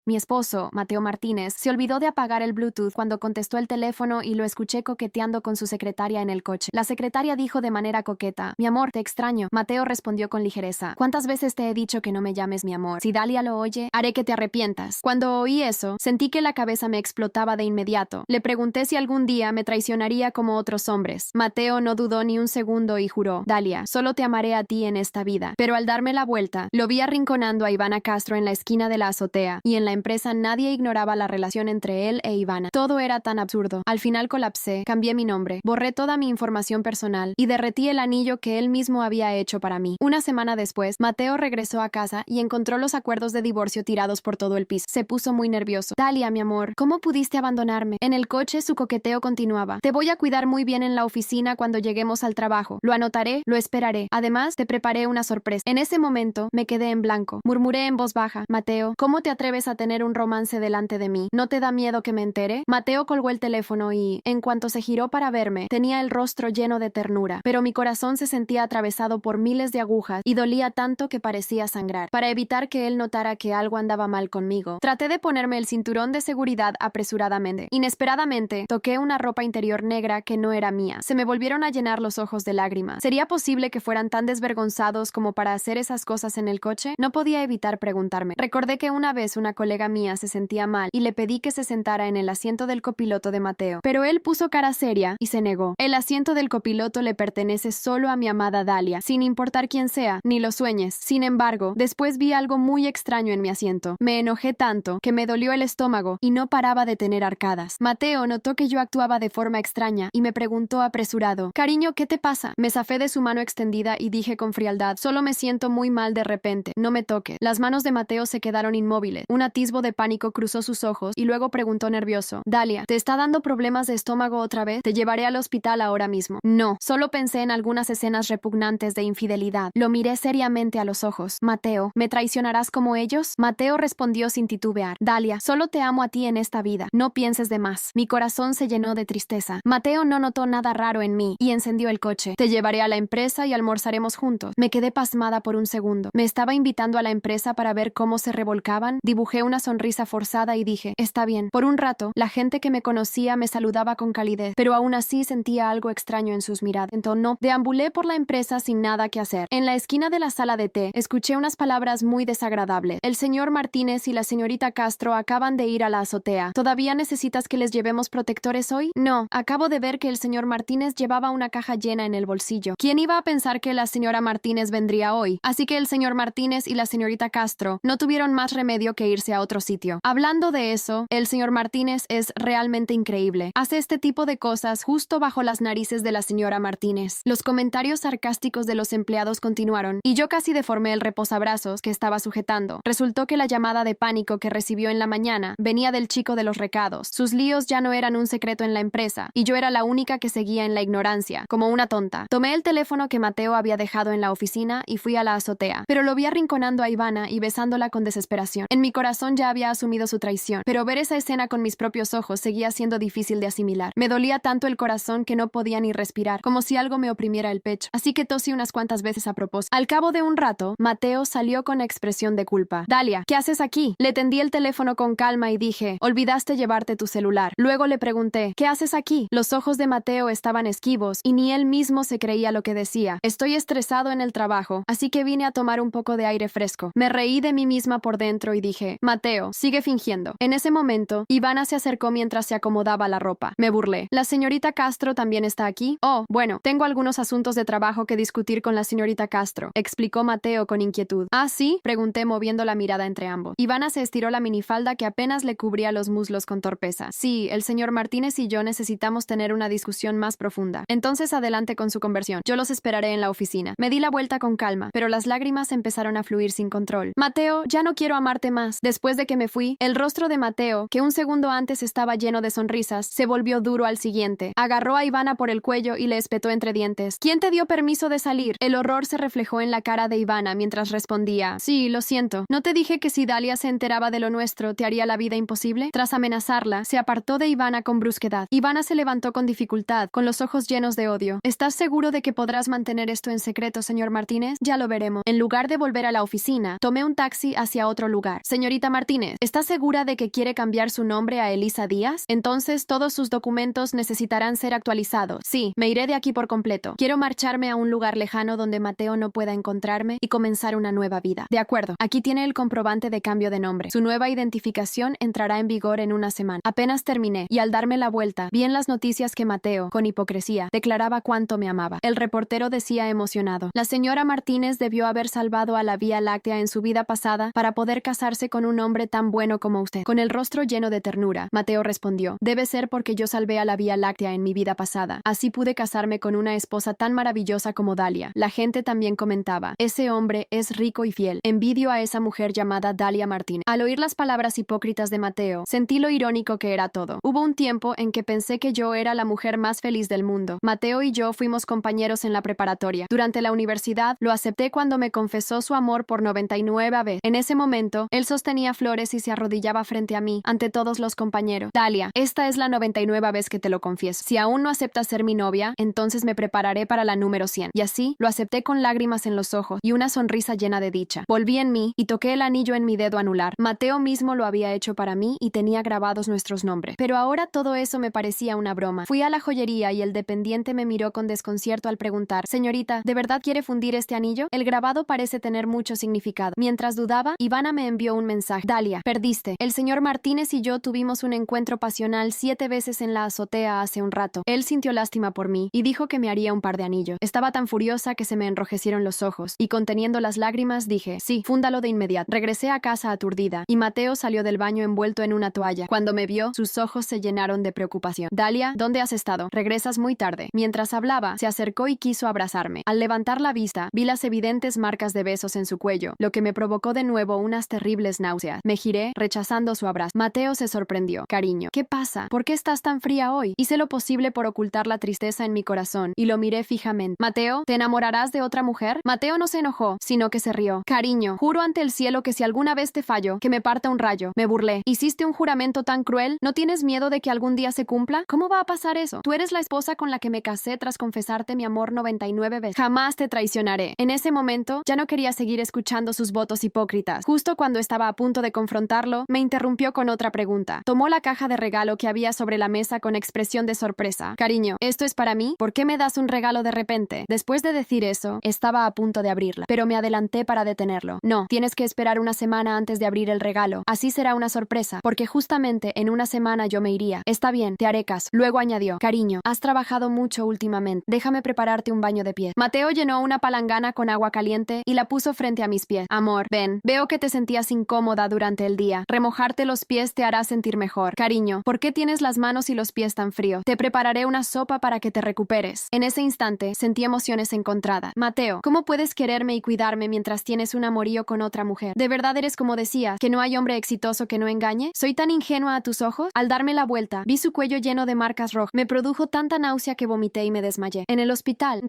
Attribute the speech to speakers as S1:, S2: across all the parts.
S1: Mi esposo, Mateo Martínez, se olvidó de apagar el Bluetooth cuando contestó el teléfono y lo escuché coqueteando con su secretaria en el coche. La secretaria dijo de manera coqueta: «Mi amor, te extraño». Mateo respondió con ligereza: «¿Cuántas veces te he dicho que no me llames mi amor? Si Dalia lo oye, haré que te arrepientas». Cuando oí eso, sentí que la cabeza me explotaba de inmediato. Le pregunté si algún día me traicionaría como otros hombres. Mateo no dudó ni un segundo y juró: «Dalia, solo te amaré a ti en esta vida». Pero al darme la vuelta, lo vi arrinconando a Ivana Castro en la esquina de la azotea, y en la empresa nadie ignoraba la relación entre él e Ivana. Todo era tan absurdo. Al final colapsé, cambié mi nombre, borré toda mi información personal y derretí el anillo que él mismo había hecho para mí. Una semana después, Mateo regresó a casa y encontró los acuerdos de divorcio tirados por todo el piso. Se puso muy nervioso. «Dalia, mi amor, ¿cómo pudiste abandonarme?» En el coche su coqueteo continuaba. «Te voy a cuidar muy bien en la oficina cuando lleguemos al trabajo. Lo anotaré, lo esperaré. Además, te preparé una sorpresa». En ese momento, me quedé en blanco. Murmuré en voz baja: «Mateo, ¿cómo te atreves a tener un romance delante de mí? ¿No te da miedo que me entere?» Mateo colgó el teléfono y, en cuanto se giró para verme, tenía el rostro lleno de ternura, pero mi corazón se sentía atravesado por miles de agujas y dolía tanto que parecía sangrar. Para evitar que él notara que algo andaba mal conmigo, traté de ponerme el cinturón de seguridad apresuradamente. Inesperadamente, toqué una ropa interior negra que no era mía. Se me volvieron a llenar los ojos de lágrimas. ¿Sería posible que fueran tan desvergonzados como para hacer esas cosas en el coche? No podía evitar preguntarme. Recordé que una vez una colega mía se sentía mal y le pedí que se sentara en el asiento del copiloto de Mateo, pero él puso cara seria y se negó. El asiento del copiloto le pertenece solo a mi amada Dalia, sin importar quién sea, ni lo sueñes. Sin embargo, después vi algo muy extraño en mi asiento. Me enojé tanto que me dolió el estómago y no paraba de tener arcadas. Mateo notó que yo actuaba de forma extraña y me preguntó apresurado: «Cariño, ¿qué te pasa?» Me zafé de su mano extendida y dije con frialdad: «Solo me siento muy mal de repente. No me toques». Las manos de Mateo se quedaron inmóviles. Un atisbo de pánico cruzó sus ojos y luego preguntó nervioso: «Dalia, ¿te está dando problemas de estómago otra vez? Te llevaré al hospital ahora mismo». No, solo pensé en algunas escenas repugnantes de infidelidad. Lo miré seriamente a los ojos. «Mateo, ¿me traicionarás como ellos?» Mateo respondió sin titubear: «Dalia, solo te amo a ti en esta vida. No pienses de más». Mi corazón se llenó de tristeza. Mateo no notó nada raro en mí y encendió el coche. «Te llevaré a la empresa y almorzaremos juntos». Me quedé pasmada por un segundo. ¿Me estaba invitando a la empresa para ver cómo se revolcaban? Dibujé una sonrisa forzada y dije: «Está bien». Por un rato, la gente que me conocía me saludaba con calidez, pero aún así sentía algo extraño en sus miradas. Entonces, deambulé por la empresa sin nada que hacer. En la esquina de la sala de té, escuché unas palabras muy desagradables. «El señor Martínez y la señorita Castro acaban de ir a la azotea. ¿Todavía necesitas que les llevemos protectores hoy?» «No, acabo de ver que el señor Martínez llevaba una caja llena en el bolsillo». ¿Quién iba a pensar que la señora Martínez vendría hoy? Así que el señor Martínez y la señorita Castro no tuvieron más remedio que irse a otro sitio. Hablando de eso, el señor Martínez es realmente increíble. Hace este tipo de cosas justo bajo las narices de la señora Martínez. Los comentarios sarcásticos de los empleados continuaron, y yo casi deformé el reposabrazos que estaba sujetando. Resultó que la llamada de pánico que recibió en la mañana venía del chico de los recados. Sus líos ya no eran un secreto en la empresa, y yo era la única que seguía en la ignorancia, como una tonta. Tomé el teléfono que Mateo había dejado en la oficina y fui a la azotea, pero lo vi arrinconando a Ivana y besándola con desesperación. En mi corazón ya había asumido su traición, pero ver esa escena con mis propios ojos seguía siendo difícil de asimilar. Me dolía tanto el corazón que no podía ni respirar, como si algo me oprimiera el pecho, así que tosí unas cuantas veces a propósito. Al cabo de un rato, Mateo salió con expresión de culpa. «Dalia, ¿qué haces aquí?» Le tendí el teléfono con calma y dije: «Olvidaste llevarte tu celular». Luego le pregunté: «¿Qué haces aquí?» Los ojos de Mateo estaban esquivos y ni él mismo se creía lo que decía. «Estoy estresado en el trabajo, así que vine a tomar un poco de aire fresco». Me reí de mí misma por dentro y dije: «Mateo, sigue fingiendo». En ese momento, Ivana se acercó mientras se acomodaba la ropa. Me burlé: «¿La señorita Castro también está aquí?» «Oh, bueno, tengo algunos asuntos de trabajo que discutir con la señorita Castro», explicó Mateo con inquietud. «¿Ah, sí?», pregunté moviendo la mirada entre ambos. Ivana se estiró la minifalda que apenas le cubría los muslos con torpeza. «Sí, el señor Martínez y yo necesitamos tener una discusión más profunda». «Entonces adelante con su conversión. Yo los esperaré en la oficina». Me di la vuelta con calma, pero las lágrimas empezaron a fluir sin control. «Mateo, ya no quiero amarte más». Después de que me fui, el rostro de Mateo, que un segundo antes estaba lleno de sonrisas, se volvió duro al siguiente. Agarró a Ivana por el cuello y le espetó entre dientes: «¿Quién te dio permiso de salir?» El horror se reflejó en la cara de Ivana mientras respondía: «Sí, lo siento. ¿No te dije que si Dalia se enteraba de lo nuestro te haría la vida imposible?» Tras amenazarla, se apartó de Ivana con brusquedad. Ivana se levantó con dificultad, con los ojos llenos de odio. «¿Estás seguro de que podrás mantener esto en secreto, señor Martínez? Ya lo veremos». En lugar de volver a la oficina, tomé un taxi hacia otro lugar. «Señorita Martínez, ¿está segura de que quiere cambiar su nombre a Elisa Díaz? Entonces todos sus documentos necesitarán ser actualizados. Sí, me iré de aquí por completo. Quiero marcharme a un lugar lejano donde Mateo no pueda encontrarme y comenzar una nueva vida. De acuerdo, aquí tiene el comprobante de cambio de nombre. Su nueva identificación entrará en vigor en una semana. Apenas terminé, y al darme la vuelta, vi en las noticias que Mateo, con hipocresía, declaraba cuánto me amaba. El reportero decía emocionado: la señora Martínez debió haber salvado a la Vía Láctea en su vida pasada para poder casarse con un hombre tan bueno como usted. Con el rostro lleno de ternura, Mateo respondió: debe ser porque yo salvé a la Vía Láctea en mi vida pasada. Así pude casarme con una esposa tan maravillosa como Dalia. La gente también comentaba: ese hombre es rico y fiel. Envidio a esa mujer llamada Dalia Martínez. Al oír las palabras hipócritas de Mateo, sentí lo irónico que era todo. Hubo un tiempo en que pensé que yo era la mujer más feliz del mundo. Mateo y yo fuimos compañeros en la preparatoria. Durante la universidad, lo acepté cuando me confesó su amor por 99 veces. En ese momento, él sostenía flores y se arrodillaba frente a mí, ante todos los compañeros. Dalia, esta es la 99 vez que te lo confieso. Si aún no aceptas ser mi novia, entonces me prepararé para la número 100. Y así, lo acepté con lágrimas en los ojos y una sonrisa llena de dicha. Volví en mí y toqué el anillo en mi dedo anular. Mateo mismo lo había hecho para mí y tenía grabados nuestros nombres. Pero ahora todo eso me parecía una broma. Fui a la joyería y el dependiente me miró con desconcierto al preguntar: señorita, ¿de verdad quiere fundir este anillo? El grabado parece tener mucho significado. Mientras dudaba, Ivana me envió un mensaje: Dalia, perdiste. El señor Martínez y yo tuvimos un encuentro pasional 7 veces en la azotea hace un rato. Él sintió lástima por mí y dijo que me haría un par de anillos. Estaba tan furiosa que se me enrojecieron los ojos y, conteniendo las lágrimas, dije: sí, fúndalo de inmediato. Regresé a casa aturdida y Mateo salió del baño envuelto en una toalla. Cuando me vio, sus ojos se llenaron de preocupación. Dalia, ¿dónde has estado? Regresas muy tarde. Mientras hablaba, se acercó y quiso abrazarme. Al levantar la vista, vi las evidentes marcas de besos en su cuello, lo que me provocó de nuevo unas terribles náuseas. Me giré, rechazando su abrazo. Mateo se sorprendió. Cariño, ¿qué pasa? ¿Por qué estás tan fría hoy? Hice lo posible por ocultar la tristeza en mi corazón y lo miré fijamente. Mateo, ¿te enamorarás de otra mujer? Mateo no se enojó, sino que se rió. Cariño, juro ante el cielo que si alguna vez te fallo, que me parta un rayo. Me burlé. ¿Hiciste un juramento tan cruel? ¿No tienes miedo de que algún día se cumpla? ¿Cómo va a pasar eso? Tú eres la esposa con la que me casé tras confesarte mi amor 99 veces. Jamás te traicionaré. En ese momento, ya no quería seguir escuchando sus votos hipócritas. Justo cuando estaba a punto de confrontarlo, me interrumpió con otra pregunta. Tomó la caja de regalo que había sobre la mesa con expresión de sorpresa. Cariño, ¿esto es para mí? ¿Por qué me das un regalo de repente? Después de decir eso, estaba a punto de abrirla, pero me adelanté para detenerlo. No, tienes que esperar una semana antes de abrir el regalo. Así será una sorpresa, porque justamente en una semana yo me iría. Está bien, te haré caso. Luego añadió: cariño, has trabajado mucho últimamente. Déjame prepararte un baño de pies. Mateo llenó una palangana con agua caliente y la puso frente a mis pies. Amor, ven, veo que te sentías incómoda durante el día. Remojarte los pies te hará sentir mejor. Cariño, ¿por qué tienes las manos y los pies tan fríos? Te prepararé una sopa para que te recuperes. En ese instante sentí emociones encontradas. Mateo, ¿cómo puedes quererme y cuidarme mientras tienes un amorío con otra mujer? ¿De verdad eres como decías, que no hay hombre exitoso que no engañe? ¿Soy tan ingenua a tus ojos? Al darme la vuelta, vi su cuello lleno de marcas rojas. Me produjo tanta náusea que vomité y me desmayé. En el hospital,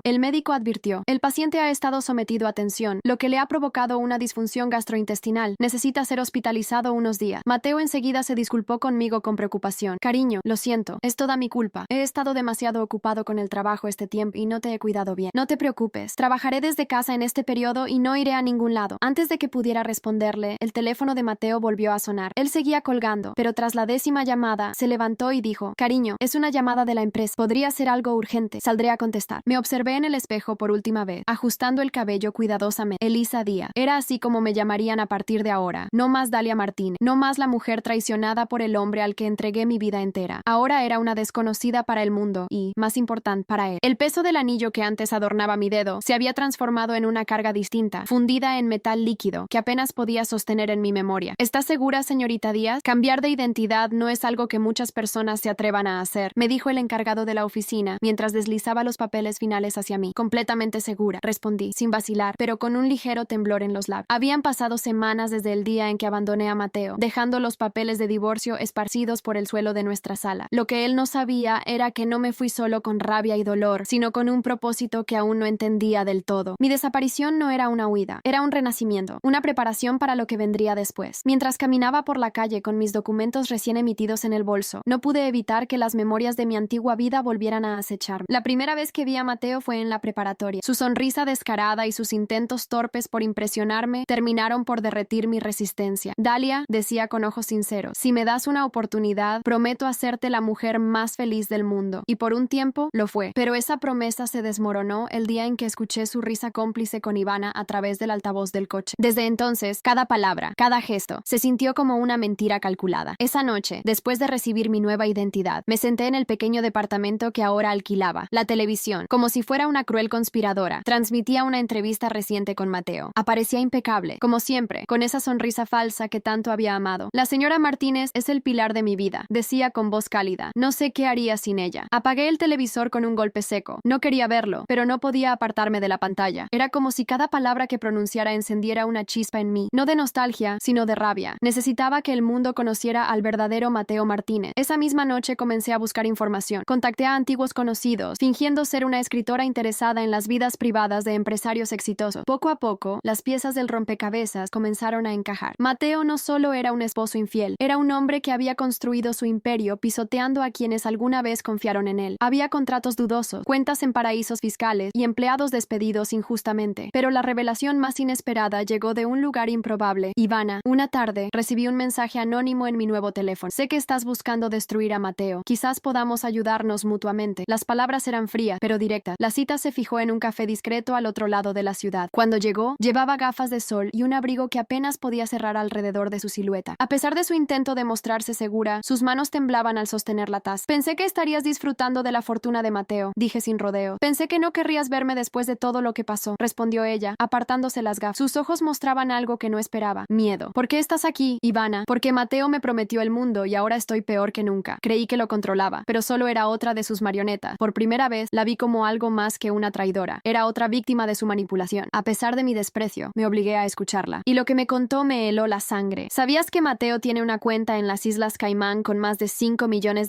S1: el médico advirtió: el paciente ha estado sometido a tensión, lo que le ha provocado una disfunción gastrointestinal. Necesita ser hospitalizado unos días. Mateo enseguida se disculpó conmigo con preocupación. Cariño, lo siento, es toda mi culpa. He estado demasiado ocupado con el trabajo este tiempo y no te he cuidado bien. No te preocupes, trabajaré desde casa en este periodo y no iré a ningún lado. Antes de que pudiera responderle, el teléfono de Mateo volvió a sonar. Él seguía colgando, pero tras la 10ª llamada, se levantó y dijo: cariño, es una llamada de la empresa. Podría ser algo urgente. Saldré a contestar. Me observé en el espejo por última vez, ajustando el cabello cuidadosamente. Elisa Díaz. Era así como me llamarían a partir de ahora. No más Dalia Martínez. No más la mujer traicionada por el hombre al que entregué mi vida entera. Ahora era una desconocida para el mundo y, más importante, para él. El peso del anillo que antes adornaba mi dedo se había transformado en una carga distinta, fundida en metal líquido, que apenas podía sostener en mi memoria. ¿Estás segura, señorita Díaz? Cambiar de identidad no es algo que muchas personas se atrevan a hacer, me dijo el encargado de la oficina, mientras deslizaba los papeles finales hacia mí. Completamente segura, respondí, sin vacilar, pero con un ligero temblor en los labios. Habían pasado semanas desde el día en que abandoné a Mateo, dejando los papeles de divorcio esparcidos por el suelo de nuestra sala. Lo que él no sabía era que no me fui solo con rabia y dolor, sino con un propósito que aún no entendía del todo. Mi desaparición no era una huida, era un renacimiento, una preparación para lo que vendría después. Mientras caminaba por la calle con mis documentos recién emitidos en el bolso, no pude evitar que las memorias de mi antigua vida volvieran a acecharme. La primera vez que vi a Mateo fue en la preparatoria. Su sonrisa descarada y sus intentos torpes por impresionarme terminaron por derretir mi resistencia. Dalia, decía con ojos sinceros, si me das una oportunidad, prometo hacerte la mujer más feliz del mundo. Y por un tiempo lo fue. Pero esa promesa se desmoronó el día en que escuché su risa cómplice con Ivana a través del altavoz del coche. Desde entonces, cada palabra, cada gesto, se sintió como una mentira calculada. Esa noche, después de recibir mi nueva identidad, me senté en el pequeño departamento que ahora alquilaba. La televisión, como si fuera una cruel conspiradora, transmitía una entrevista reciente con Mateo. Aparecía impecable, como siempre, con esa sonrisa falsa que tanto había amado. La señora Martínez es el pilar de mi vida, decía con voz cálida. No sé qué haría sin ella. Apagué el televisor con un golpe seco. No quería verlo, pero no podía apartarme de la pantalla. Era como si cada palabra que pronunciara encendiera una chispa en mí, no de nostalgia, sino de rabia. Necesitaba que el mundo conociera al verdadero Mateo Martínez. Esa misma noche comencé a buscar información. Contacté a antiguos conocidos, fingiendo ser una escritora interesada en las vidas privadas de empresarios exitosos. Poco a poco, las piezas del rompecabezas comenzaron a encajar. Mateo no solo era un esposo infiel, era un hombre que había construido su imperio pisoteando a quienes alguna vez confiaron en él. Había contratos dudosos, cuentas en paraísos fiscales y empleados despedidos injustamente. Pero la revelación más inesperada llegó de un lugar improbable. Ivana, una tarde, recibí un mensaje anónimo en mi nuevo teléfono. Sé que estás buscando destruir a Mateo. Quizás podamos ayudarnos mutuamente. Las palabras eran frías, pero directas. La cita se fijó en un café discreto al otro lado de la ciudad. Cuando llegó, llevaba gafas de sol y un abrigo que apenas podía cerrar alrededor de su silueta. A pesar de su intento de mostrarse segura, sus manos temblaban al sostener la taza. Pensé que estarías disfrutando de la fortuna de Mateo, dije sin rodeo. Pensé que no querrías verme después de todo lo que pasó, respondió ella, apartándose las gafas. Sus ojos mostraban algo que no esperaba. Miedo. ¿Por qué estás aquí, Ivana? Porque Mateo me prometió el mundo y ahora estoy peor que nunca. Creí que lo controlaba, pero solo era otra de sus marionetas. Por primera vez, la vi como algo más que una traidora. Era otra víctima de su manipulación. A pesar de mi desprecio, me obligué a escucharla. Y lo que me contó me heló la sangre. ¿Sabías que Mateo tiene una cuenta en las Islas Caimán con más de $5 millones?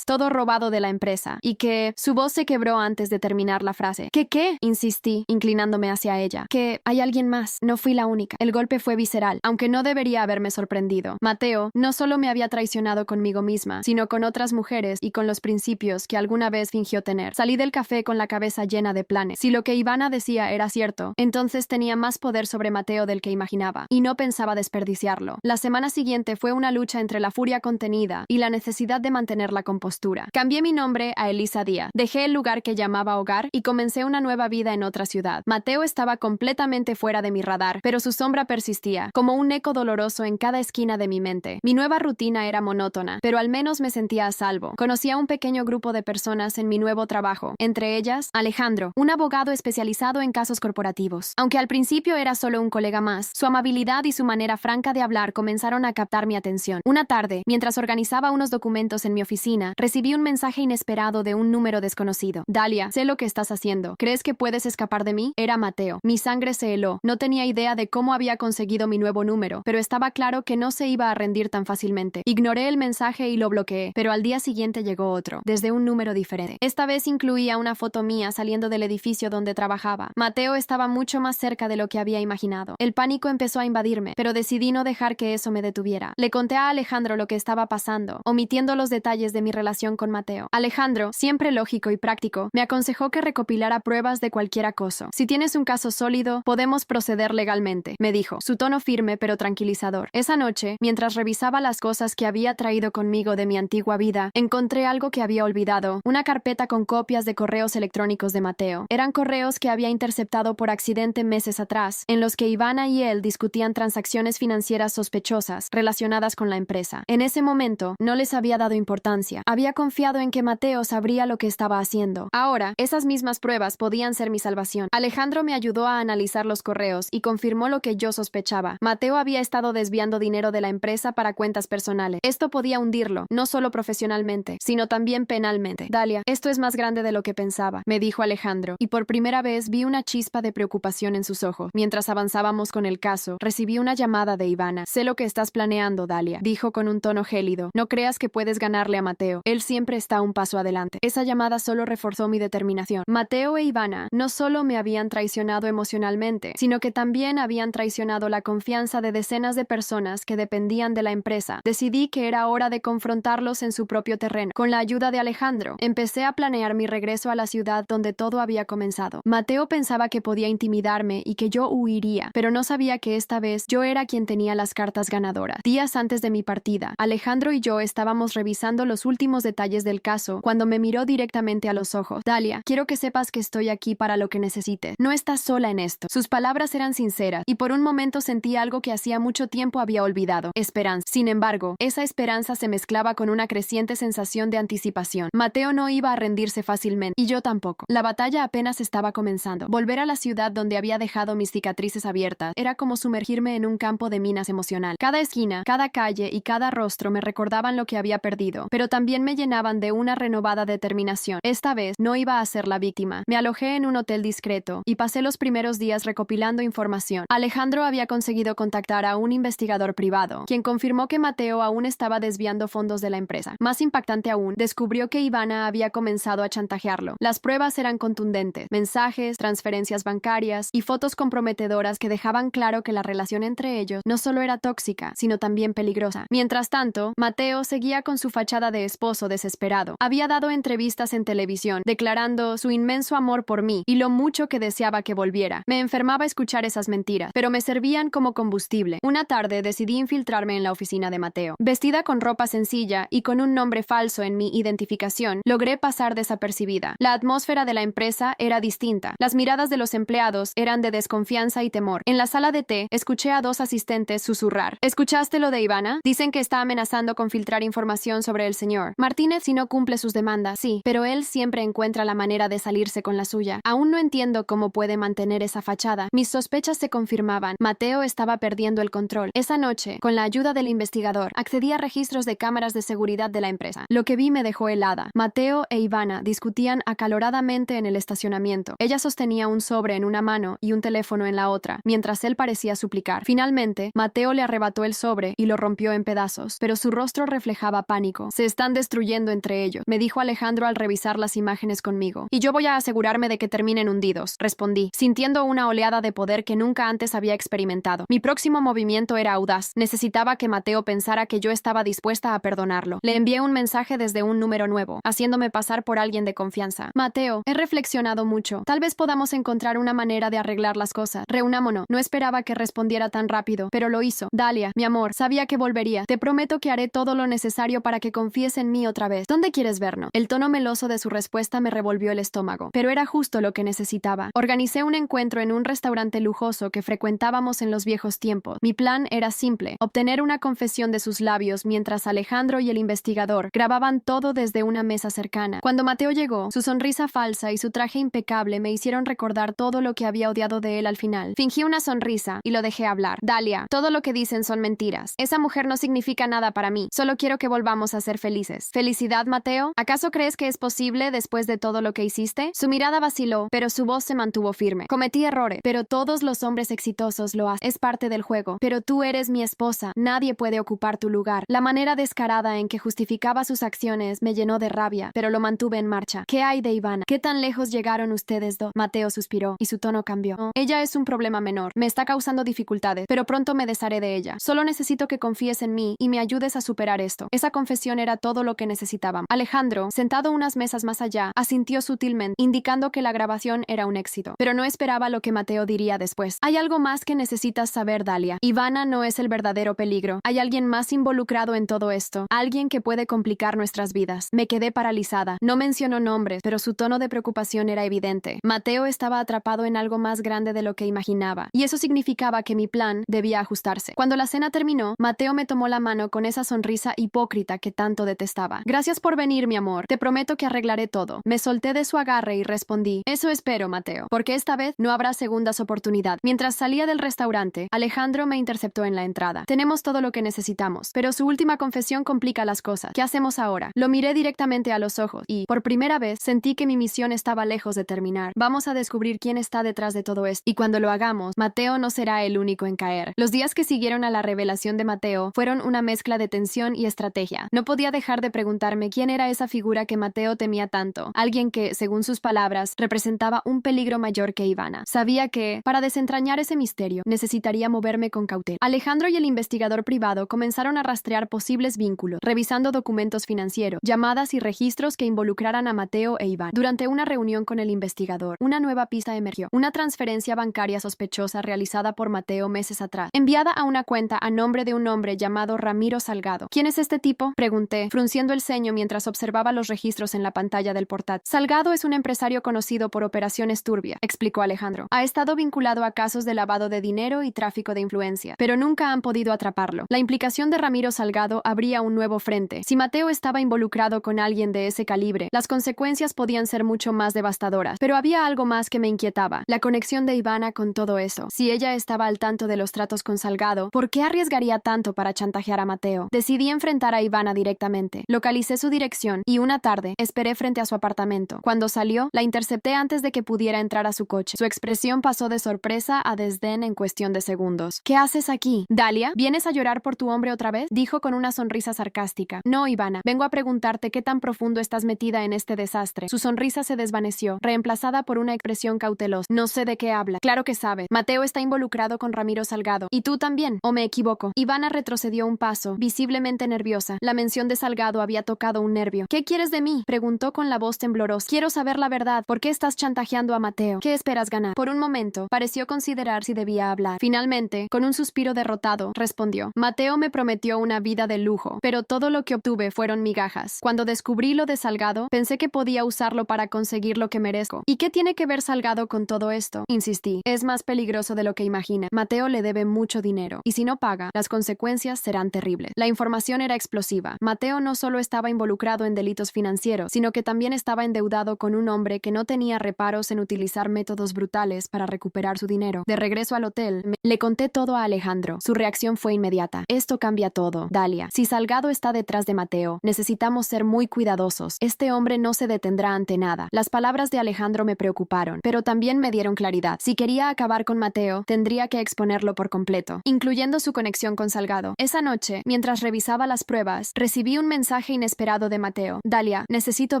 S1: Todo robado de la empresa. Y que su voz se quebró antes de terminar la frase. ¿Qué? Insistí, inclinándome hacia ella. Que hay alguien más. No fui la única. El golpe fue visceral, aunque no debería haberme sorprendido. Mateo no solo me había traicionado conmigo misma, sino con otras mujeres y con los principios que alguna vez fingió tener. Salí del café con la cabeza llena de planes. Si lo que Ivana decía era cierto, entonces tenía más poder sobre Mateo del que imaginaba, y no pensaba desperdiciarlo. La semana siguiente fue una lucha entre la furia contenida y la necesidad de mantener la compostura. Cambié mi nombre a Elisa Díaz. Dejé el lugar que llamaba hogar y comencé una nueva vida en otra ciudad. Mateo estaba completamente fuera de mi radar, pero su sombra persistía, como un eco doloroso en cada esquina de mi mente. Mi nueva rutina era monótona, pero al menos me sentía a salvo. Conocí a un pequeño grupo de personas en mi nuevo trabajo, entre ellas Alejandro, un abogado especializado en casos corporativos. Aunque al principio era solo un colega más, su amabilidad y su manera franca de hablar comenzaron a captar mi atención. Una tarde, mientras organizaba unos documentos en mi oficina, recibí un mensaje inesperado de un número desconocido. Dalia, sé lo que estás haciendo. ¿Crees que puedes escapar de mí? Era Mateo. Mi sangre se heló. No tenía idea de cómo había conseguido mi nuevo número, pero estaba claro que no se iba a rendir tan fácilmente. Ignoré el mensaje y lo bloqueé, pero al día siguiente llegó otro, desde un número diferente. Esta vez incluía una foto mía saliendo del edificio donde trabajaba. Mateo estaba mucho más cerca de lo que había imaginado. El pánico empezó a invadirme, pero decidí no dejar que eso me detuviera. Le conté a Alejandro lo que estaba pasando, omitiendo los detalles de mi relación con Mateo. Alejandro, siempre lógico y práctico, me aconsejó que recopilara pruebas de cualquier acoso. Si tienes un caso sólido, podemos proceder legalmente, me dijo, su tono firme pero tranquilizador. Esa noche, mientras revisaba las cosas que había traído conmigo de mi antigua vida, encontré algo que había olvidado, una carpeta con copias de correos electrónicos de Mateo. Eran correos que había interceptado por accidente meses atrás, en los que Ivana y él discutían transacciones financieras sospechosas relacionadas con la empresa. En ese momento, no les había dado importancia. Había confiado en que Mateo sabría lo que estaba haciendo. Ahora, esas mismas pruebas podían ser mi salvación. Alejandro me ayudó a analizar los correos y confirmó lo que yo sospechaba. Mateo había estado desviando dinero de la empresa para cuentas personales. Esto podía hundirlo, no solo profesionalmente, sino también penalmente. Dalia, esto es más grande de lo que pensaba, me dijo Alejandro, y por primera vez vi una chispa de preocupación en sus ojos. Mientras avanzábamos con el caso, recibí una llamada de Ivana. Sé lo que estás planeando, Dalia, dijo con un tono gélido. No creas que puedes ganarle a Mateo. Él siempre está un paso adelante. Esa llamada solo reforzó mi determinación. Mateo e Ivana no solo me habían traicionado emocionalmente, sino que también habían traicionado la confianza de decenas de personas que dependían de la empresa. Decidí que era hora de confrontarlos en su propio terreno. Con la ayuda de Alejandro, empecé a planear mi regreso a la ciudad donde todo había comenzado. Mateo pensaba que podía intimidarme y que yo huiría, pero no sabía que esta vez Yo era quien tenía las cartas ganadoras. Días antes de mi partida, Alejandro y yo estábamos revisando los últimos detalles del caso cuando me miró directamente a los ojos. Dalia, quiero que sepas que estoy aquí para lo que necesites. No estás sola en esto. Sus palabras eran sinceras y por un momento sentí algo que hacía mucho tiempo había olvidado. Esperanza. Sin embargo, esa esperanza se mezclaba con una creciente sensación de anticipación. Mateo no iba a rendirse fácilmente y yo tampoco. La batalla apenas estaba comenzando. Volver a la ciudad donde había dejado mis cicatrices abiertas era como sumergirme en un campo de minas emocional. Cada esquina, cada calle y cada rostro me recordaban lo que había perdido, pero también me llenaban de una renovada determinación. Esta vez no iba a ser la víctima. Me alojé en un hotel discreto y pasé los primeros días recopilando información. Alejandro había conseguido contactar a un investigador privado, quien confirmó que Mateo aún estaba desviando fondos de la empresa. Más impactante aún, descubrió que Ivana había comenzado a chantajearlo. Las pruebas eran contundentes: mensajes, transferencias bancarias y fotos comprometedoras que dejaban claro que la relación entre ellos no solo era tóxica, sino también peligrosa. Mientras tanto, Mateo seguía con su fachada de esposo desesperado. Había dado entrevistas en televisión, declarando su inmenso amor por mí y lo mucho que deseaba que volviera. Me enfermaba escuchar esas mentiras, pero me servían como combustible. Una tarde decidí infiltrarme en la oficina de Mateo. Vestida con ropa sencilla y con un nombre falso en mi identificación, logré pasar desapercibida. La atmósfera de la empresa era distinta. Las miradas de los empleados eran de desconfianza y temor. En la sala de té, escuché a dos asistentes susurrar. ¿Escuchaste lo de Ivana? Dicen que está amenazando con filtrar información sobre el señor Martínez si no cumple sus demandas. Sí, pero él siempre encuentra la manera de salirse con la suya. Aún no entiendo cómo puede mantener esa fachada. Mis sospechas se confirmaban. Mateo estaba perdiendo el control. Esa noche, con la ayuda del investigador, accedí a registros de cámaras de seguridad de la empresa. Lo que vi me dejó helada. Mateo e Ivana discutían acaloradamente en el estacionamiento. Ella sostenía un sobre en una mano y un teléfono en la otra, mientras él parecía suplicar. Finalmente, Mateo le arrebató el sobre y lo rompió en pedazos, pero su rostro reflejaba pánico. Se están destruyendo entre ellos, me dijo Alejandro al revisar las imágenes conmigo. Y yo voy a asegurarme de que terminen hundidos, respondí, sintiendo una oleada de poder que nunca antes había experimentado. Mi próximo movimiento era audaz. Necesitaba que Mateo pensara que yo estaba dispuesta a perdonarlo. Le envié un mensaje desde un número nuevo, haciéndome pasar por alguien de confianza. Mateo, he reflexionado mucho. Tal vez podamos encontrar una manera de arreglar las cosas. Reunámonos. No esperaba que respondiera tan rápido, pero lo hizo. Dalia, mi amor, sabía que volvería. Te prometo que haré todo lo necesario para que confíes en mí otra vez. ¿Dónde quieres vernos? El tono meloso de su respuesta me revolvió el estómago, pero era justo lo que necesitaba. Organicé un encuentro en un restaurante lujoso que frecuentábamos en los viejos tiempos. Mi plan era simple: obtener una confesión de sus labios mientras Alejandro y el investigador grababan todo desde una mesa cercana. Cuando Mateo llegó, su sonrisa falsa y su traje impecable me hicieron recordar todo lo que había odiado de él al final. Fingí una sonrisa y lo dejé hablar. Dalia, todo lo que dicen son mentiras. Esa mujer no significa nada para mí. Solo quiero que volvamos a ser felices. ¿Felicidad, Mateo? ¿Acaso crees que es posible después de todo lo que hiciste? Su mirada vaciló, pero su voz se mantuvo firme. Cometí errores, pero todos los hombres exitosos lo hacen. Es parte del juego. Pero tú eres mi esposa. Nadie puede ocupar tu lugar. La manera descarada en que justificaba sus acciones me llenó de rabia, pero lo mantuve en marcha. ¿Qué hay de Ivana? ¿Qué tan lejos llegaron ustedes dos? Mateo suspiró y su tono cambió. Oh, ella es un problema menor. Me está causando dificultades, pero pronto me desharé de ella. Solo necesito que confíes en mí y me ayudes a superar esto. Esa confesión era todo lo que necesitaba. Alejandro, sentado unas mesas más allá, asintió sutilmente, indicando que la grabación era un éxito. Pero no esperaba lo que Mateo diría después. Hay algo más que necesitas saber, Dalia. Ivana no es el verdadero peligro. Hay alguien más involucrado en todo esto. Alguien que puede complicar nuestras vidas. Me quedé paralizada. No mencionó nombres, pero su tono de preocupación era evidente. Mateo estaba atrapado en algo más grande de lo que imaginaba, y eso significaba que mi plan debía ajustarse. Cuando la cena terminó, Mateo me tomó la mano con esa sonrisa hipócrita que tanto detestaba. Gracias por venir, mi amor. Te prometo que arreglaré todo. Me solté de su agarre y respondí, eso espero, Mateo, porque esta vez no habrá segundas oportunidades. Mientras salía del restaurante, Alejandro me interceptó en la entrada. Tenemos todo lo que necesitamos, pero su última confesión complica las cosas. ¿Qué hacemos ahora? Lo miré directamente a los ojos y, por primera vez, sentí que mi misión estaba lejos de terminar. Vamos a descubrir quién está detrás de todo esto, y cuando lo hagamos, Mateo no será el único en caer. Los días que siguieron a la revelación de Mateo fueron una mezcla de tensión y estrategia. No podía dejar de preguntarme quién era esa figura que Mateo temía tanto, alguien que, según sus palabras, representaba un peligro mayor que Ivana. Sabía que, para desentrañar ese misterio, necesitaría moverme con cautela. Alejandro y el investigador privado comenzaron a rastrear posibles vínculos, revisando documentos financieros, llamadas y registros que involucraran a Mateo e Iván. Durante una reunión con el investigador, una nueva pista emergió. Una transferencia bancaria sospechosa realizada por Mateo meses meses atrás, enviada a una cuenta a nombre de un hombre llamado Ramiro Salgado. ¿Quién es este tipo?, pregunté, frunciendo el ceño mientras observaba los registros en la pantalla del portátil. Salgado es un empresario conocido por operaciones turbias, explicó Alejandro. Ha estado vinculado a casos de lavado de dinero y tráfico de influencia, pero nunca han podido atraparlo. La implicación de Ramiro Salgado abría un nuevo frente. Si Mateo estaba involucrado con alguien de ese calibre, las consecuencias podían ser mucho más devastadoras. Pero había algo más que me inquietaba: la conexión de Ivana con todo eso. Si ella estaba al tanto de los tratos con Salgado, ¿por qué arriesgaría tanto para chantajear a Mateo? Decidí enfrentar a Ivana directamente. Localicé su dirección y una tarde esperé frente a su apartamento. Cuando salió, la intercepté antes de que pudiera entrar a su coche. Su expresión pasó de sorpresa a desdén en cuestión de segundos. ¿Qué haces aquí? Dalia, ¿vienes a llorar por tu hombre otra vez?, dijo con una sonrisa sarcástica. No, Ivana, vengo a preguntarte qué tan profundo estás metida en este desastre. Su sonrisa se desvaneció, reemplazada por una expresión cautelosa. No sé de qué habla. Claro que sabe. Mateo está involucrado con Ramiro Salgado. ¿Y tú también? ¿O me equivoco? Ivana retrocedió un paso, visiblemente nerviosa. La mención de Salgado había tocado un nervio. ¿Qué quieres de mí?, preguntó con la voz temblorosa. Quiero saber la verdad. ¿Por qué estás chantajeando a Mateo? ¿Qué esperas ganar? Por un momento, pareció considerar si debía hablar. Finalmente, con un suspiro derrotado, respondió. Mateo me prometió una vida de lujo, pero todo lo que obtuve fueron migajas. Cuando descubrí lo de Salgado, pensé que podía usarlo para conseguir lo que merezco. ¿Y qué tiene que ver Salgado con todo esto?, insistí. Es más peligroso de lo que imagina. Mateo le debe mucho dinero, y si no paga, las consecuencias serán terribles. La información era explosiva. Mateo no solo estaba involucrado en delitos financieros, sino que también estaba endeudado con un hombre que no tenía reparos en utilizar métodos brutales para recuperar su dinero. De regreso al hotel, le conté todo a Alejandro. Su reacción fue inmediata. Esto cambia todo, Dalia. Si Salgado está detrás de Mateo, necesitamos ser muy cuidadosos. Este hombre no se detendrá ante nada. Las palabras de Alejandro me preocuparon, pero también me dieron claridad. Si quería acabar con Mateo, tendría que exponerlo por completo, incluyendo su conexión con Salgado. Esa noche, mientras revisaba las pruebas, recibí un mensaje inesperado de Mateo. Dalia, necesito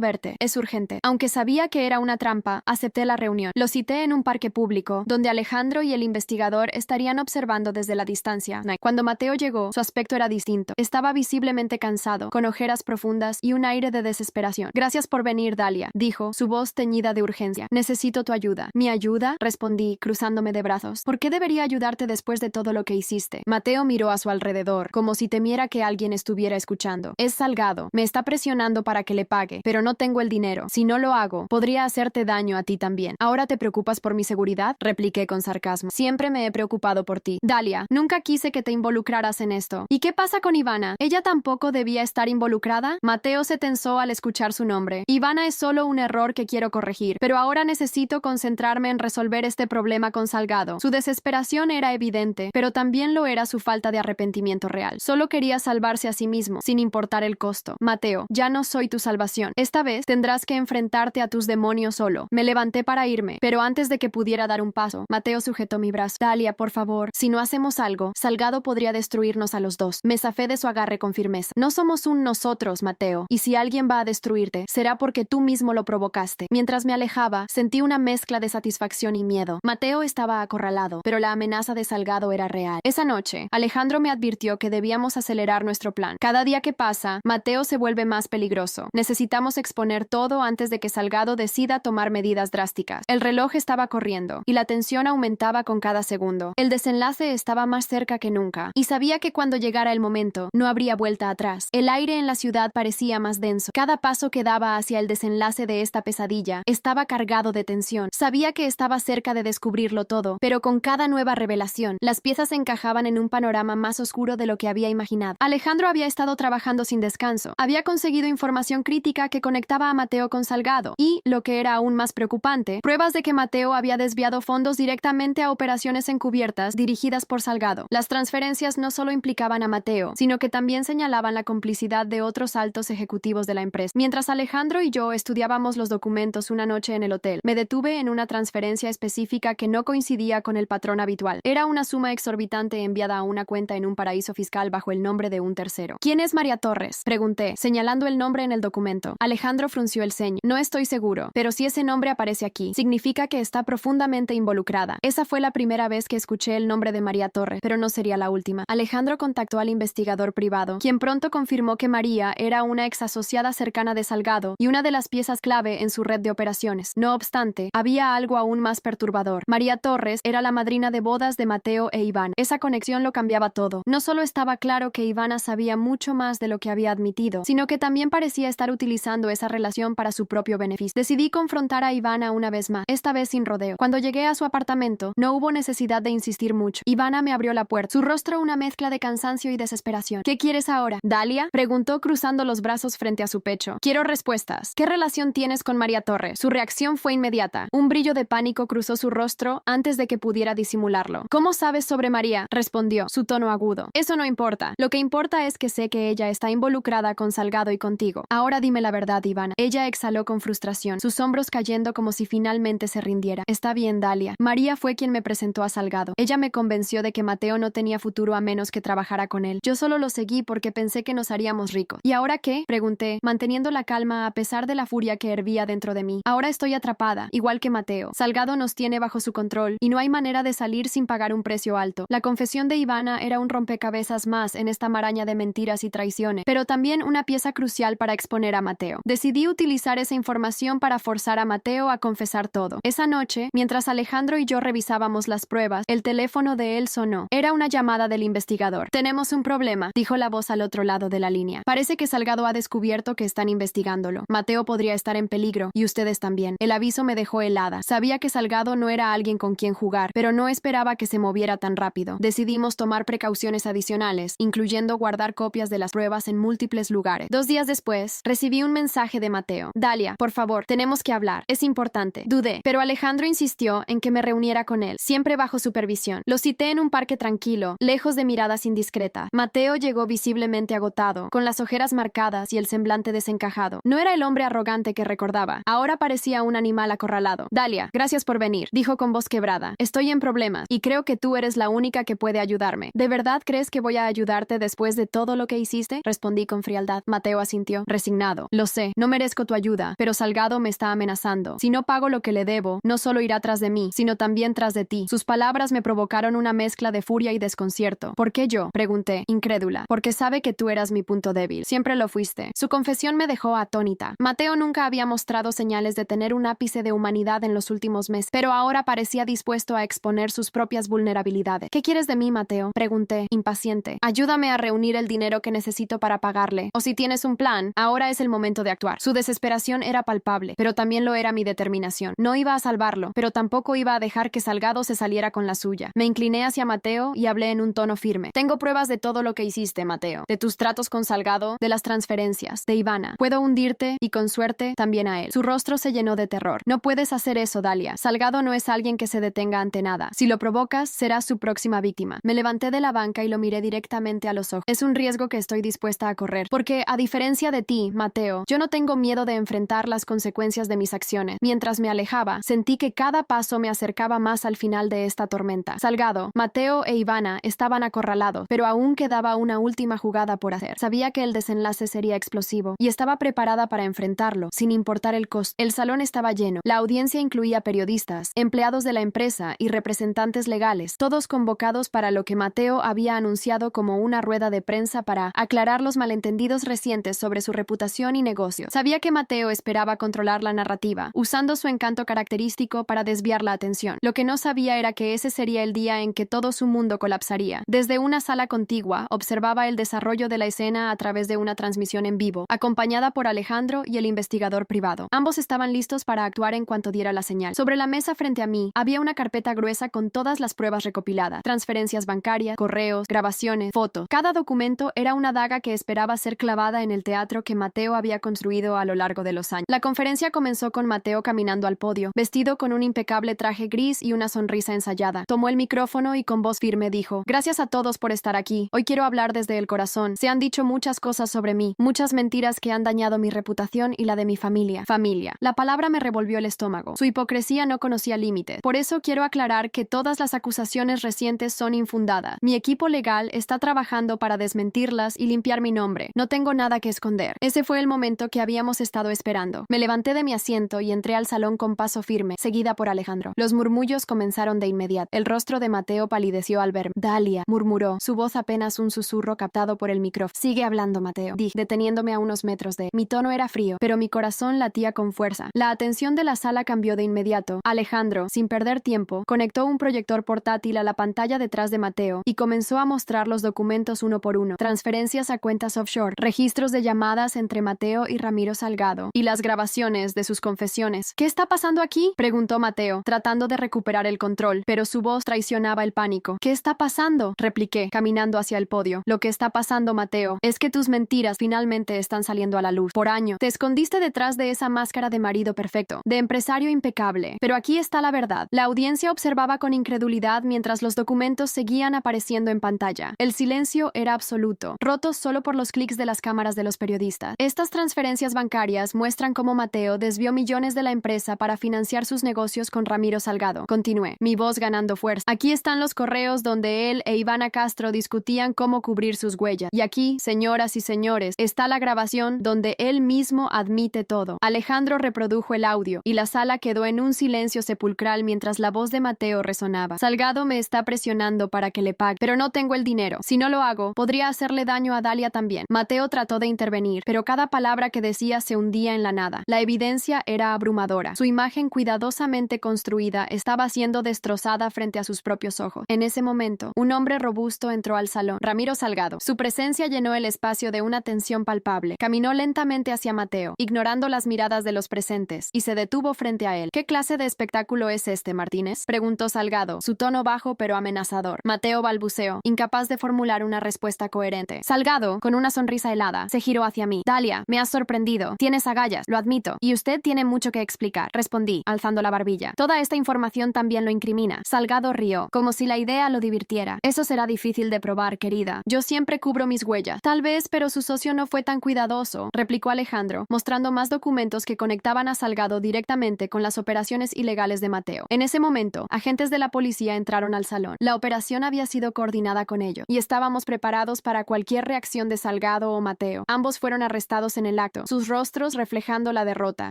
S1: verte. Es urgente. Aunque sabía que era una trampa, acepté la reunión. Lo cité en un parque público, donde Alejandro y el investigador estarían observando desde la distancia. Cuando Mateo llegó, su aspecto era distinto. Estaba visiblemente cansado, con ojeras profundas y un aire de desesperación. Gracias por venir, Dalia, dijo, su voz teñida de urgencia. Necesito tu ayuda. ¿Mi ayuda?, respondí, cruzándome de brazos. ¿Por qué debería ayudarte después de todo lo que hiciste? Mateo miró a su alrededor, como si temiera que alguien estuviera escuchando. Es Salgado. Me está presionando para que le pague, pero no tengo el dinero. Si no lo hago, podría hacerte daño a ti también. ¿Ahora te preocupas por mi seguridad?, repliqué con sarcasmo. Siempre me he preocupado por ti. Dalia, nunca quise que te involucraras en esto. ¿Y qué pasa con Ivana? ¿Ella tampoco debía estar involucrada? Mateo se tensó al escuchar su nombre. Ivana es solo un error que quiero corregir, pero ahora necesito concentrarme en resolver este problema con Salgado. Su desesperación era evidente, pero también lo era su falta de arrepentimiento real. Solo quería salvarse a sí mismo, sin importar el costo. Mateo, ya no soy tu salvación. Esta vez tendrás que enfrentarte a tus demonios solo. Me levanté para irme, pero antes de que pudiera dar un paso, Mateo sujetó mi brazo. Dalia, por favor, si no hacemos algo, Salgado podría destruirnos a los dos. Me zafé de su agarre con firmeza. No somos un nosotros, Mateo, y si alguien va a destruirte, será porque tú mismo lo provocaste. Mientras me alejaba, sentí una mezcla de satisfacción y miedo. Mateo estaba acorralado, pero la amenaza de Salgado era real. Esa noche, Alejandro me advirtió que debíamos acelerar nuestro plan. Cada día que pasa, Mateo se vuelve más peligroso. Necesitamos exponer todo antes de que Salgado decida tomar medidas drásticas. El reloj estaba corriendo, y la tensión aumentaba con cada segundo. El desenlace estaba más cerca que nunca, y sabía que cuando llegara el momento, no habría vuelta atrás. El aire en la ciudad parecía más denso. Cada paso que daba hacia el desenlace de esta pesadilla estaba cargado de tensión. Sabía que estaba cerca de descubrirlo todo, pero con cada nueva revelación, las piezas encajaban en un panorama más oscuro de lo que había imaginado. Alejandro había estado trabajando sin descanso. Había conseguido información crítica que conectaba a Mateo con Salgado y, lo que era aún más preocupante, pruebas de que Mateo había desviado fondos directamente a operaciones encubiertas dirigidas por Salgado. Las transferencias no solo implicaban a Mateo, sino que también señalaban la complicidad de otros altos ejecutivos de la empresa. Mientras Alejandro y yo estudiábamos los documentos una noche en el hotel, me detuve en una transferencia específica que no coincidía con el patrón habitual. Era una suma exorbitante enviada a una cuenta en un paraíso fiscal bajo el nombre de un tercero. ¿Quién es María Torres?, pregunté, señalando el nombre en el documento. Alejandro frunció el ceño. No estoy seguro, pero si ese nombre aparece aquí, significa que está profundamente involucrada. Esa fue la primera vez que escuché el nombre de María Torres, pero no sería la última. Alejandro contactó al investigador privado, quien pronto confirmó que María era una ex asociada cercana de Salgado y una de las piezas clave en su red de operaciones. No obstante, había algo aún más perturbador. María Torres era la madrina de bodas de Mateo e Iván. Esa conexión lo cambiaba todo. No solo estaba claro que Ivana sabía mucho más de lo que había admitido, sino que también parecía estar utilizando esa relación para su propio beneficio. Decidí confrontar a Ivana una vez más, esta vez sin rodeo. Cuando llegué a su apartamento, no hubo necesidad de insistir mucho. Ivana me abrió la puerta, su rostro una mezcla de cansancio y desesperación. ¿Qué quieres ahora? ¿Dalia? Preguntó cruzando los brazos frente a su pecho. Quiero respuestas. ¿Qué relación tienes con María Torres? Su reacción fue inmediata. Un brillo de pánico cruzó su rostro antes de que pudiera disimularlo. ¿Cómo sabes sobre María? Respondió, su tono agudo. Eso no importa. Lo que importa es que sé que ella está involucrada con Salgado y contigo. Ahora dime la verdad, Ivana. Ella exhaló con frustración, sus hombros cayendo como si finalmente se rindiera. Está bien, Dalia. María fue quien me presentó a Salgado. Ella me convenció de que Mateo no tenía futuro a menos que trabajara con él. Yo solo lo seguí porque pensé que nos haríamos ricos. ¿Y ahora qué? Pregunté, manteniendo la calma a pesar de la furia que hervía dentro de mí. Ahora estoy atrapada, igual que Mateo. Salgado nos tiene bajo su control y no hay manera de salir sin pagar un precio alto. La confesión de Ivana era un rompecabezas más en esta maraña de mentiras y traiciones, pero también una pieza crucial para exponer a Mateo. Decidí utilizar esa información para forzar a Mateo a confesar todo. Esa noche, mientras Alejandro y yo revisábamos las pruebas, el teléfono de él sonó. Era una llamada del investigador. Tenemos un problema, dijo la voz al otro lado de la línea. Parece que Salgado ha descubierto que están investigándolo. Mateo podría estar en peligro, y ustedes también. El aviso me dejó helada. Sabía que Salgado no era alguien con quien jugar, pero no esperaba que se moviera tan rápido. Decidimos tomar precauciones adicionales, incluyendo guardar copias de las pruebas en múltiples lugares. 2 días después, recibí un mensaje de Mateo. Dalia, por favor, tenemos que hablar. Es importante. Dudé, pero Alejandro insistió en que me reuniera con él, siempre bajo supervisión. Lo cité en un parque tranquilo, lejos de miradas indiscretas. Mateo llegó visiblemente agotado, con las ojeras marcadas y el semblante desencajado. No era el hombre arrogante que recordaba. Ahora parecía un animal acorralado. Dalia, gracias por venir, dijo con voz quebrada. Estoy en problemas, y creo que tú eres la única que puede ayudarme. ¿De verdad crees que voy a ayudarte después de todo lo que hiciste? Respondí con frialdad. Mateo asintió, resignado. Lo sé, no merezco tu ayuda, pero Salgado me está amenazando. Si no pago lo que le debo, no solo irá tras de mí, sino también tras de ti. Sus palabras me provocaron una mezcla de furia y desconcierto. ¿Por qué yo? Pregunté, incrédula. Porque sabe que tú eras mi punto débil. Siempre lo fuiste. Su confesión me dejó atónita. Mateo nunca había mostrado señales de tener un ápice de humanidad en los últimos meses, pero ahora parecía dispuesto a exponer sus propias vulnerabilidades. ¿Qué quieres de mí, Mateo? Pregunté, impaciente. Ayúdame a reunir el dinero que necesito para pagarle. O si tienes un plan, ahora es el momento de actuar. Su desesperación era palpable, pero también lo era mi determinación. No iba a salvarlo, pero tampoco iba a dejar que Salgado se saliera con la suya. Me incliné hacia Mateo y hablé en un tono firme. Tengo pruebas de todo lo que hiciste, Mateo. De tus tratos con Salgado, de las transferencias, de Ivana. Puedo hundirte y, con suerte, también a él. Su rostro se llenó de terror. No puedes hacer eso, Dalia. Salgado no es alguien que se detenga ante nada. Si lo provocas, serás su próxima víctima. Me levanté de la banca y lo miré directamente a los ojos. Es un riesgo que estoy dispuesta a correr, porque, a diferencia de ti, Mateo, yo no tengo miedo de enfrentar las consecuencias de mis acciones. Mientras me alejaba, sentí que cada paso me acercaba más al final de esta tormenta. Salgado, Mateo e Ivana estaban acorralados, pero aún quedaba una última jugada por hacer. Sabía que el desenlace sería explosivo y estaba preparada para enfrentarlo, sin importar el costo. El salón estaba lleno. La audiencia incluía periodistas, empleados de la empresa y representantes legales, todos convocados para lo que Mateo había anunciado como una rueda de prensa para aclarar los malentendidos recientes sobre su reputación y negocio. Sabía que Mateo esperaba controlar la narrativa, usando su encanto característico para desviar la atención. Lo que no sabía era que ese sería el día en que todo su mundo colapsaría. Desde una sala contigua, observaba el desarrollo de la escena a través de una transmisión en vivo, acompañada por Alejandro y el investigador privado. Ambos estaban listos para actuar en cuanto diera la señal. Sobre la mesa frente a mí, había una carpeta gruesa con todas las pruebas recopiladas: transferencias bancarias, correos, grabaciones, fotos. Cada documento era una daga que esperaba ser clavada en el teatro que Mateo había construido a lo largo de los años. La conferencia comenzó con Mateo caminando al podio, vestido con un impecable traje gris y una sonrisa ensayada. Tomó el micrófono y con voz firme dijo: Gracias a todos por estar aquí. Hoy quiero hablar desde el corazón. Se han dicho muchas cosas sobre mí, muchas mentiras que han dañado mi reputación y la de mi familia. Familia. La palabra me revolvió el estómago. Su hipocresía no conocía límites. Por eso quiero aclarar que todas las acusaciones recientes son infundadas. Mi equipo legal está trabajando para desmentirlas y limpiar mi nombre. No tengo nada que esconder. Ese fue el momento que habíamos estado esperando. Me levanté de mi asiento y entré al salón con paso firme, seguida por Alejandro. Los murmullos comenzaron de inmediato. El rostro de Mateo palideció al verme. Dalia, murmuró, su voz apenas un susurro captado por el micrófono. Sigue hablando, Mateo, dije, deteniéndome a unos metros de él. Mi tono era frío, pero mi corazón latía con fuerza. La atención de la sala cambió de inmediato. Alejandro, sin perder tiempo, conectó un proyector portátil portátil a la pantalla detrás de Mateo y comenzó a mostrar los documentos uno por uno. Transferencias a cuentas offshore, registros de llamadas entre Mateo y Ramiro Salgado, y las grabaciones de sus confesiones. ¿Qué está pasando aquí?, preguntó Mateo, tratando de recuperar el control, pero su voz traicionaba el pánico. ¿Qué está pasando?, repliqué, caminando hacia el podio. Lo que está pasando, Mateo, es que tus mentiras finalmente están saliendo a la luz. Por años, te escondiste detrás de esa máscara de marido perfecto, de empresario impecable. Pero aquí está la verdad. La audiencia observaba con incredulidad mientras los documentos seguían apareciendo en pantalla. El silencio era absoluto, roto solo por los clics de las cámaras de los periodistas. Estas transferencias bancarias muestran cómo Mateo desvió millones de la empresa para financiar sus negocios con Ramiro Salgado. Continué, mi voz ganando fuerza. Aquí están los correos donde él e Ivana Castro discutían cómo cubrir sus huellas. Y aquí, señoras y señores, está la grabación donde él mismo admite todo. Alejandro reprodujo el audio y la sala quedó en un silencio sepulcral mientras la voz de Mateo resonaba. Salgado me está presionando para que le pague, pero no tengo el dinero. Si no lo hago, podría hacerle daño a Dalia también. Mateo trató de intervenir, pero cada palabra que decía se hundía en la nada. La evidencia era abrumadora. Su imagen cuidadosamente construida estaba siendo destrozada frente a sus propios ojos. En ese momento, un hombre robusto entró al salón. Ramiro Salgado. Su presencia llenó el espacio de una tensión palpable. Caminó lentamente hacia Mateo, ignorando las miradas de los presentes, y se detuvo frente a él. ¿Qué clase de espectáculo es este, Martínez?, preguntó Salgado, su tono bajo pero amenazador. Mateo balbuceó, incapaz de formular una respuesta coherente. Salgado, con una sonrisa helada, se giró hacia mí. Dalia, me has sorprendido. Tienes agallas, lo admito. Y usted tiene mucho que explicar, respondí, alzando la barbilla. Toda esta información también lo incrimina. Salgado rió, como si la idea lo divirtiera. Eso será difícil de probar, querida. Yo siempre cubro mis huellas. Tal vez, pero su socio no fue tan cuidadoso, replicó Alejandro, mostrando más documentos que conectaban a Salgado directamente con las operaciones ilegales de Mateo. En ese momento, agentes de la policía entraron al salón. La operación había sido coordinada con ellos, y estábamos preparados para cualquier reacción de Salgado o Mateo. Ambos fueron arrestados en el acto, sus rostros reflejando la derrota.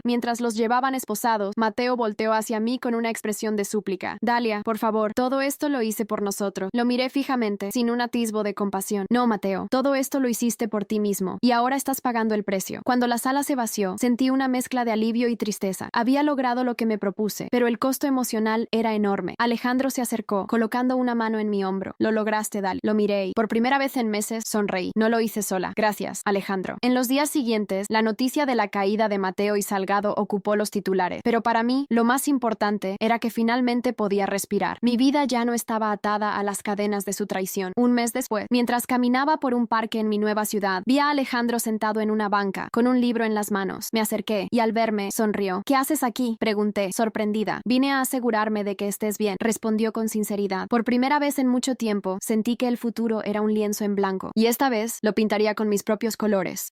S1: Mientras los llevaban esposados, Mateo volteó hacia mí con una expresión de súplica. Dalia, por favor, todo esto lo hice por nosotros. Lo miré fijamente, sin un atisbo de compasión. No, Mateo, todo esto lo hiciste por ti mismo, y ahora estás pagando el precio. Cuando la sala se vació, sentí una mezcla de alivio y tristeza. Había logrado lo que me propuse, pero el costo emocional era enorme. Alejandro se acercó, colocando una mano en mi hombro. Lo lograste, Dalia. Lo miré y, por primera vez en meses, sonreí. No lo hice sola. Gracias, Alejandro. En los días siguientes, la noticia de la caída de Mateo y Salgado ocupó los titulares, pero para mí, lo más importante era que finalmente podía respirar. Mi vida ya no estaba atada a las cadenas de su traición. Un mes después, mientras caminaba por un parque en mi nueva ciudad, vi a Alejandro sentado en una banca, con un libro en las manos. Me acerqué, y al verme, sonrió. ¿Qué haces aquí?, pregunté, sorprendida. Vine a asegurarme de que estés bien, respondió con sinceridad. Por primera vez en mucho tiempo, sentí que el futuro era un lienzo en blanco, y esta vez lo pintaría con mis propios colores.